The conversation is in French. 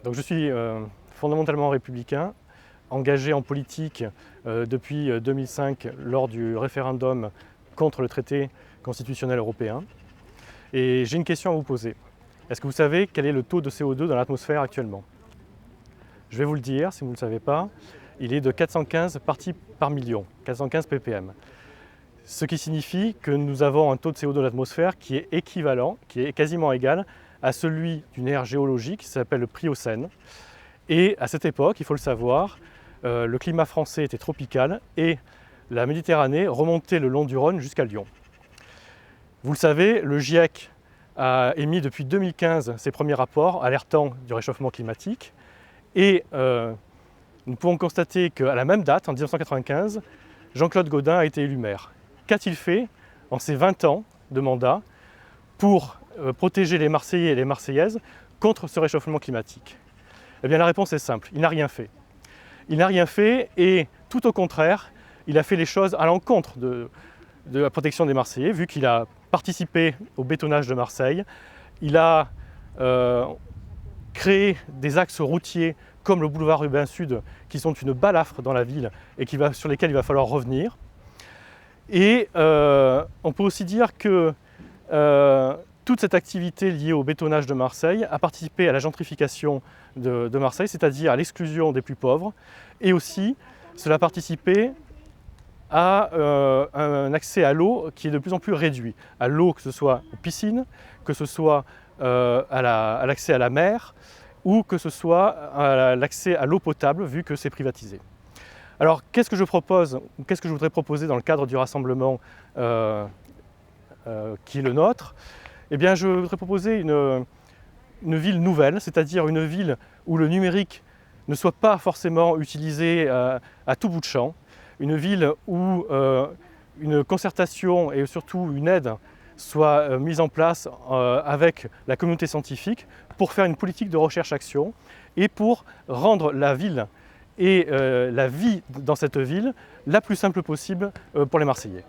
Donc je suis fondamentalement républicain, engagé en politique depuis 2005 lors du référendum contre le traité constitutionnel européen. Et j'ai une question à vous poser. Est-ce que vous savez quel est le taux de CO2 dans l'atmosphère actuellement? Je vais vous le dire, si vous ne le savez pas, il est de 415 parties par million, 415 ppm. Ce qui signifie que nous avons un taux de CO2 dans l'atmosphère qui est équivalent, qui est quasiment égal à celui d'une ère géologique qui s'appelle le Pliocène. Et à cette époque, il faut le savoir, le climat français était tropical et la Méditerranée remontait le long du Rhône jusqu'à Lyon. Vous le savez, le GIEC a émis depuis 2015 ses premiers rapports alertant du réchauffement climatique et nous pouvons constater qu'à la même date, en 1995, Jean-Claude Gaudin a été élu maire. Qu'a-t-il fait en ses 20 ans de mandat pour protéger les Marseillais et les Marseillaises contre ce réchauffement climatique? Eh bien la réponse est simple, il n'a rien fait. Il n'a rien fait et tout au contraire, il a fait les choses à l'encontre de la protection des Marseillais, vu qu'il a participé au bétonnage de Marseille. Il a créé des axes routiers comme le boulevard Rubin Sud, qui sont une balafre dans la ville et sur lesquels il va falloir revenir. Et on peut aussi dire que toute cette activité liée au bétonnage de Marseille a participé à la gentrification de Marseille, c'est-à-dire à l'exclusion des plus pauvres, et aussi cela a participé à un accès à l'eau qui est de plus en plus réduit. À l'eau, que ce soit aux piscines, que ce soit à l'accès à la mer, ou que ce soit à l'accès à l'eau potable, vu que c'est privatisé. Alors, qu'est-ce que je propose, ou qu'est-ce que je voudrais proposer dans le cadre du rassemblement qui est le nôtre? Eh bien, je voudrais proposer une ville nouvelle, c'est-à-dire une ville où le numérique ne soit pas forcément utilisé à tout bout de champ, une ville où une concertation et surtout une aide soit mise en place avec la communauté scientifique pour faire une politique de recherche-action et pour rendre la ville et la vie dans cette ville la plus simple possible pour les Marseillais.